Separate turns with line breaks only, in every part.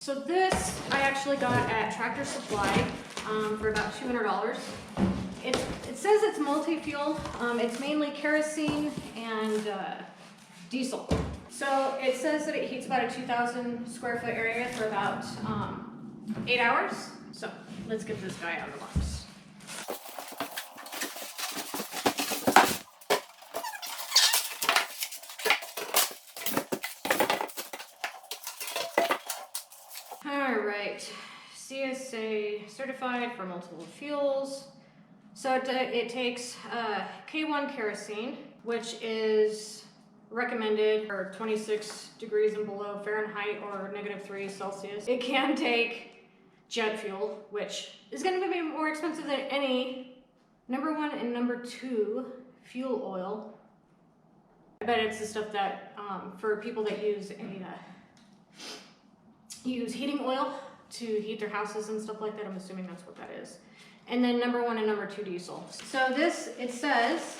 So this I actually got at Tractor Supply for about $200. It says it's multi-fuel. It's mainly kerosene and diesel. So it says that it heats about a 2,000 square foot area for about 8 hours. So let's get this guy out of the box. All right, CSA certified for multiple fuels. So it takes K1 kerosene, which is recommended for 26 degrees and below Fahrenheit or -3 Celsius. It can take jet fuel, which is going to be more expensive than any #1 and #2 fuel oil. I bet it's the stuff that for people that use heating oil to heat their houses and stuff like that. I'm assuming that's what that is. And then #1 and #2 diesel. So this, it says,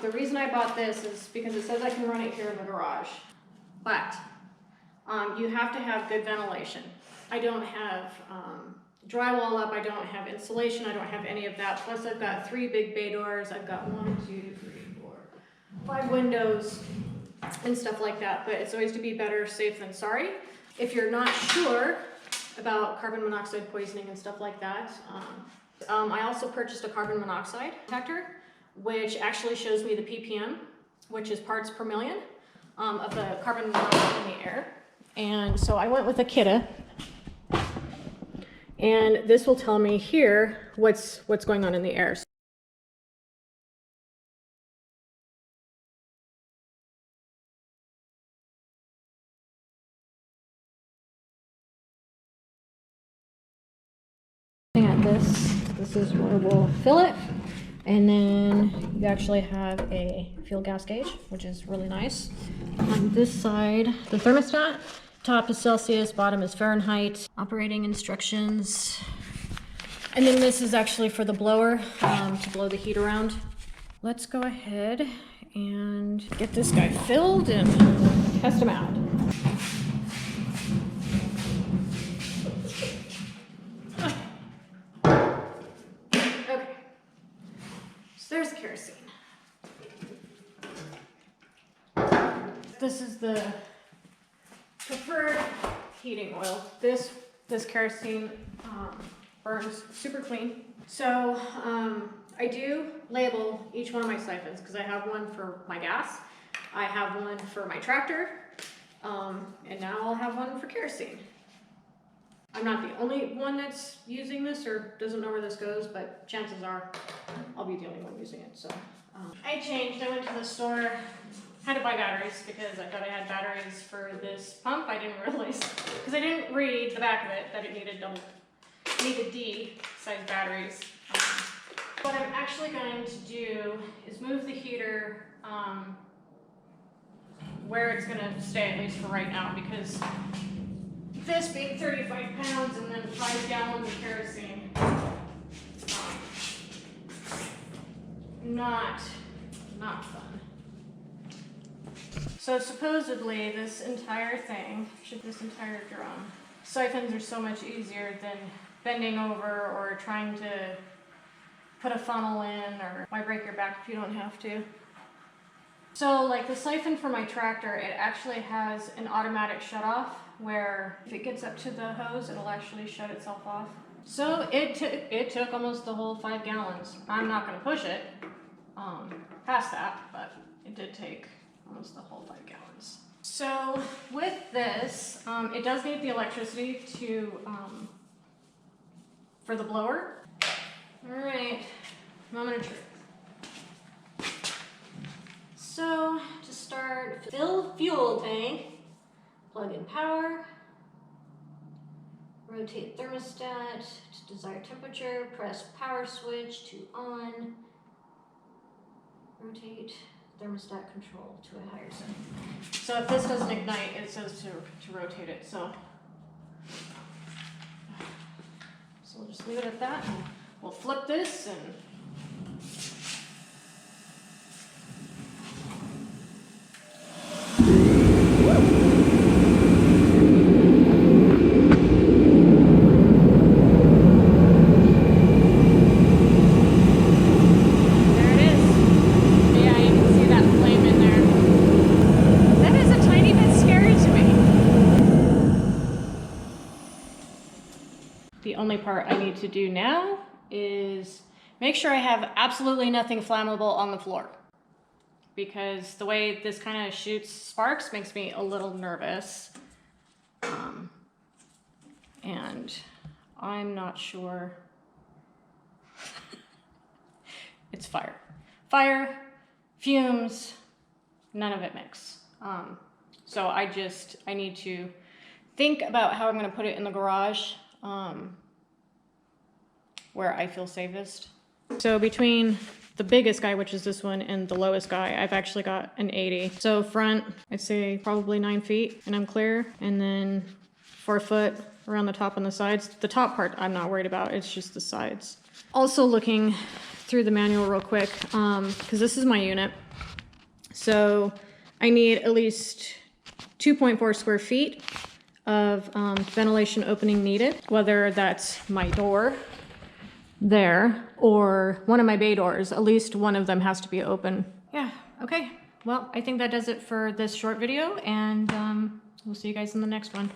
the reason I bought this is because it says I can run it here in the garage, but you have to have good ventilation. I don't have drywall up, I don't have insulation, I don't have any of that. Plus I've got 3 big bay doors, I've got 1, 2, 3, 4, 5 windows and stuff like that, but it's always to be better safe than sorry. If you're not sure about carbon monoxide poisoning and stuff like that, I also purchased a carbon monoxide detector, which actually shows me the ppm, which is parts per million of the carbon monoxide in the air. And so I went with a Kidda, and this will tell me here what's going on in the air. At this is where we'll fill it, and then you actually have a fuel gas gauge, which is really nice. On this side, the thermostat, top is Celsius, bottom is Fahrenheit. Operating instructions, and then this is actually for the blower to blow the heat around. Let's go ahead and get this guy filled and test him out. There's the kerosene. This is the preferred heating oil. This kerosene burns super clean. So I do label each one of my siphons because I have one for my gas, I have one for my tractor, and now I'll have one for kerosene. I'm not the only one that's using this or doesn't know where this goes, but chances are I'll be the only one using it. So I changed. I went to the store, had to buy batteries because I thought I had batteries for this pump. I didn't realize, because I didn't read the back of it, that it needed D size batteries. What I'm actually going to do is move the heater where it's going to stay, at least for right now, because this being 35 pounds and then 5 gallons of kerosene, not fun. So supposedly this entire thing, this entire drum, siphons are so much easier than bending over or trying to put a funnel in, or why break your back if you don't have to. So like the siphon for my tractor, it actually has an automatic shut off where if it gets up to the hose, it'll actually shut itself off. So it took almost the whole 5 gallons. I'm not going to push it past that, but it did take almost the whole 5 gallons. So with this, it does need the electricity for the blower. All right, moment of truth. So to start, fill fuel tank, plug in power, rotate thermostat to desired temperature, press power switch to on, rotate thermostat control to a higher setting. So if this doesn't ignite, it says to rotate it. So we'll just leave it at that. And we'll flip this and only part I need to do now is make sure I have absolutely nothing flammable on the floor, because the way this kind of shoots sparks makes me a little nervous. And I'm not sure. It's fire. Fire, fumes, none of it mix. So I need to think about how I'm gonna put it in the garage, where I feel safest. So between the biggest guy, which is this one, and the lowest guy, I've actually got an 80. So front, I'd say probably 9 feet, and I'm clear. And then 4 foot around the top and the sides. The top part I'm not worried about, it's just the sides. Also looking through the manual real quick, because this is my unit. So I need at least 2.4 square feet of ventilation opening needed, whether that's my door there or one of my bay doors. At least one of them has to be open. Yeah, okay. Well, I think that does it for this short video, and we'll see you guys in the next one.